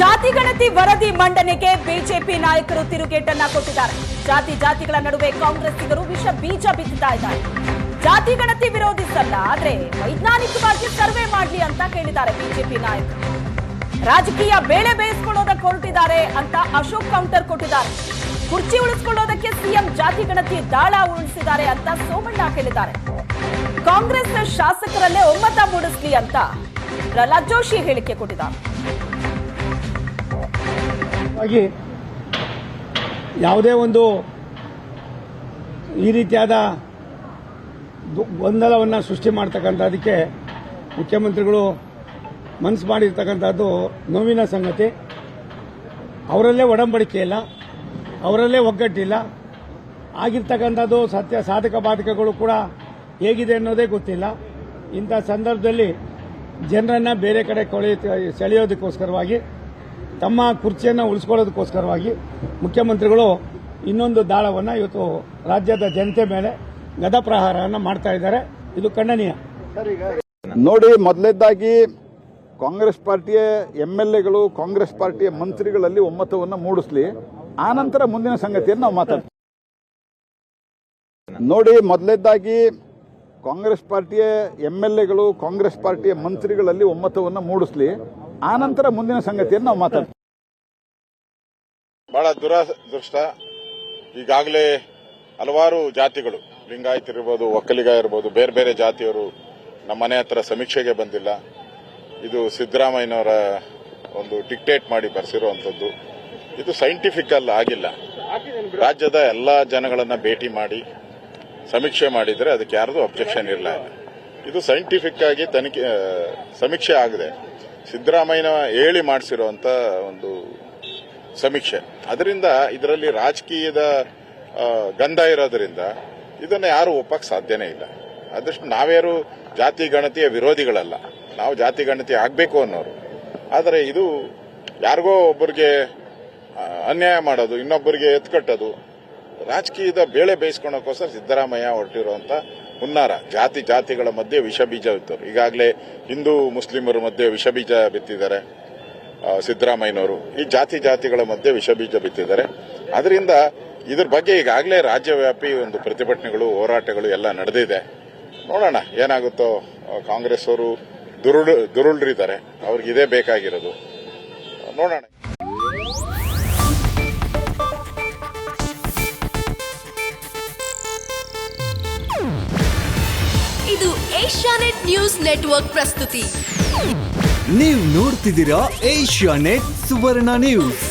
ಜಾತಿ ಗಣತಿ ವರದಿ ಮಂಡನೆಗೆ ಬಿಜೆಪಿ ನಾಯಕರು ತಿರುಗೇಟನ್ನ ಕೊಟ್ಟಿದ್ದಾರೆ. ಜಾತಿಗಳ ನಡುವೆ ಕಾಂಗ್ರೆಸ್ಸಿಗರು ವಿಷ ಬೀಜ ಬಿತ್ತಾ ಇದ್ದಾರೆ. ಜಾತಿ ಗಣತಿ ವಿರೋಧಿಸಲ್ಲ, ಆದ್ರೆ ವೈಜ್ಞಾನಿಕವಾಗಿ ಸರ್ವೆ ಮಾಡಲಿ ಅಂತ ಕೇಳಿದ್ದಾರೆ ಬಿಜೆಪಿ ನಾಯಕರು. ರಾಜಕೀಯ ಬೇಳೆ ಬೇಯಿಸಿಕೊಳ್ಳೋದಕ್ಕೆ ಹೊರಟಿದ್ದಾರೆ ಅಂತ ಅಶೋಕ್ ಕೌಂಟರ್ ಕೊಟ್ಟಿದ್ದಾರೆ. ಕುರ್ಚಿ ಉಳಿಸಿಕೊಳ್ಳೋದಕ್ಕೆ ಸಿಎಂ ಜಾತಿ ಗಣತಿ ದಾಳ ಉಳಿಸಿದ್ದಾರೆ ಅಂತ ಸೋಮಣ್ಣ ಹೇಳಿದ್ದಾರೆ. ಕಾಂಗ್ರೆಸ್ ಶಾಸಕರಲ್ಲೇ ಒಮ್ಮತ ಮೂಡಿಸಲಿ ಅಂತ ಪ್ರಹ್ಲಾದ್ ಜೋಶಿ ಹೇಳಿಕೆ ಕೊಟ್ಟಿದ್ದಾರೆ. ಯಾವುದೇ ಒಂದು ಈ ರೀತಿಯಾದ ಗೊಂದಲವನ್ನು ಸೃಷ್ಟಿ ಮಾಡ್ತಕ್ಕಂಥದಕ್ಕೆ ಮುಖ್ಯಮಂತ್ರಿಗಳು ಮನಸ್ಸು ಮಾಡಿರ್ತಕ್ಕಂಥದ್ದು ನೋವಿನ ಸಂಗತಿ. ಅವರಲ್ಲೇ ಒಡಂಬಡಿಕೆ ಇಲ್ಲ, ಅವರಲ್ಲೇ ಒಗ್ಗಟ್ಟಿಲ್ಲ. ಆಗಿರ್ತಕ್ಕಂಥದ್ದು ಸತ್ಯ ಸಾಧಕ ಬಾಧಕಗಳು ಕೂಡ ಹೇಗಿದೆ ಅನ್ನೋದೇ ಗೊತ್ತಿಲ್ಲ. ಇಂಥ ಸಂದರ್ಭದಲ್ಲಿ ಜನರನ್ನು ಬೇರೆ ಕಡೆ ಸೆಳೆಯೋದಕ್ಕೋಸ್ಕರವಾಗಿ, ತಮ್ಮ ಕುರ್ಚಿಯನ್ನು ಉಳಿಸ್ಕೊಳ್ಳೋದಕ್ಕೋಸ್ಕರವಾಗಿ ಮುಖ್ಯಮಂತ್ರಿಗಳು ಇನ್ನೊಂದು ದಾಳವನ್ನು ಇವತ್ತು ರಾಜ್ಯದ ಜನತೆ ಮೇಲೆ ಗದಪ್ರಹಾರವನ್ನು ಮಾಡ್ತಾ ಇದ್ದಾರೆ. ಇದು ಖಂಡನೀಯ. ನೋಡಿ, ಮೊದಲನೇದಾಗಿ ಕಾಂಗ್ರೆಸ್ ಪಾರ್ಟಿಯ ಎಂಎಲ್ಎಗಳು, ಕಾಂಗ್ರೆಸ್ ಪಾರ್ಟಿಯ ಮಂತ್ರಿಗಳಲ್ಲಿ ಒಮ್ಮತವನ್ನು ಮೂಡಿಸಲಿ, ಆನಂತರ ಮುಂದಿನ ಸಂಗತಿಯನ್ನು ನಾವು ಮಾತಾಡ್ತೀವಿ. ನೋಡಿ, ಮೊದಲನೇದಾಗಿ ಕಾಂಗ್ರೆಸ್ ಪಾರ್ಟಿಯ ಎಂಎಲ್ಎಗಳು, ಕಾಂಗ್ರೆಸ್ ಪಾರ್ಟಿಯ ಮಂತ್ರಿಗಳಲ್ಲಿ ಒಮ್ಮತವನ್ನು ಮೂಡಿಸಲಿ, ಆನಂತರ ಮುಂದಿನ ಸಂಗತಿಯನ್ನು ನಾವು ಮಾತಾಡ್ತೀವಿ. ಬಹಳ ದುರದೃಷ್ಟ. ಈಗಾಗಲೇ ಹಲವಾರು ಜಾತಿಗಳು, ಲಿಂಗಾಯತ್ ಇರ್ಬೋದು, ಒಕ್ಕಲಿಗ ಇರ್ಬೋದು, ಬೇರೆ ಬೇರೆ ಜಾತಿಯವರು ನಮ್ಮ ಮನೆ ಹತ್ರ ಸಮೀಕ್ಷೆಗೆ ಬಂದಿಲ್ಲ. ಇದು ಸಿದ್ದರಾಮಯ್ಯನವರ ಒಂದು ಡಿಕ್ಟೇಟ್ ಮಾಡಿ ಬರ್ಸಿರುವಂತದ್ದು. ಇದು ಸೈಂಟಿಫಿಕಲ್ ಆಗಿಲ್ಲ. ರಾಜ್ಯದ ಎಲ್ಲಾ ಜನಗಳನ್ನ ಭೇಟಿ ಮಾಡಿ ಸಮೀಕ್ಷೆ ಮಾಡಿದರೆ ಅದಕ್ಕೆ ಯಾರ್ದು ಅಬ್ಜೆಕ್ಷನ್ ಇರಲಿಲ್ಲ. ಇದು ಸೈಂಟಿಫಿಕ್ ಆಗಿ ಸಮೀಕ್ಷೆ ಆಗಿದೆ. ಸಿದ್ದರಾಮಯ್ಯನ ಹೇಳಿ ಮಾಡಿಸಿರುವಂತ ಒಂದು ಸಮೀಕ್ಷೆ. ಅದರಿಂದ ಇದರಲ್ಲಿ ರಾಜಕೀಯದ ಗಂಧ ಇರೋದ್ರಿಂದ ಇದನ್ನು ಯಾರು ಒಪ್ಪಕ್ಕೆ ಸಾಧ್ಯನೇ ಇಲ್ಲ. ಅದಷ್ಟು ನಾವ್ಯಾರು ಜಾತಿ ಗಣತಿಯ ವಿರೋಧಿಗಳಲ್ಲ, ನಾವು ಜಾತಿ ಗಣತಿ ಆಗಬೇಕು ಅನ್ನೋರು. ಆದರೆ ಇದು ಯಾರಿಗೋ ಒಬ್ಬರಿಗೆ ಅನ್ಯಾಯ ಮಾಡೋದು, ಇನ್ನೊಬ್ಬರಿಗೆ ಎತ್ಕಟ್ಟೋದು, ರಾಜಕೀಯದ ಬೇಳೆ ಬೇಯಿಸ್ಕೊಳ್ಳೋಕ್ಕೋಸ್ಕರ ಸಿದ್ದರಾಮಯ್ಯ ಹೊರಟಿರುವಂತ ಹುನ್ನಾರ. ಜಾತಿಗಳ ಮಧ್ಯೆ ವಿಷ ಬೀಜ ಬಿತ್ತರು. ಈಗಾಗಲೇ ಹಿಂದೂ ಮುಸ್ಲಿಮರ ಮಧ್ಯೆ ವಿಷ ಬೀಜ ಬಿತ್ತಿದ್ದಾರೆ ಸಿದ್ದರಾಮಯ್ಯನವರು. ಈ ಜಾತಿಗಳ ಮಧ್ಯೆ ವಿಷ ಬೀಜ ಬಿತ್ತಿದ್ದಾರೆ. ಅದರಿಂದ ಇದ್ರ ಬಗ್ಗೆ ಈಗಾಗಲೇ ರಾಜ್ಯವ್ಯಾಪಿ ಒಂದು ಪ್ರತಿಭಟನೆಗಳು, ಹೋರಾಟಗಳು ಎಲ್ಲ ನಡೆದಿದೆ. ನೋಡೋಣ ಏನಾಗುತ್ತೋ. ಕಾಂಗ್ರೆಸ್ ಅವರು ದುರುಳರಿದ್ದಾರೆ, ಅವ್ರಿಗೆ ಇದೇ ಬೇಕಾಗಿರೋದು. ನೋಡೋಣ. ಇದು ಏಷ್ಯಾನೆಟ್ ನ್ಯೂಸ್ ನೆಟ್ವರ್ಕ್ ಪ್ರಸ್ತುತಿ. ನೀವು ನೋಡ್ತಿದ್ದೀರಾ ಏಷ್ಯಾನೆಟ್ ಸುವರ್ಣ ನ್ಯೂಸ್.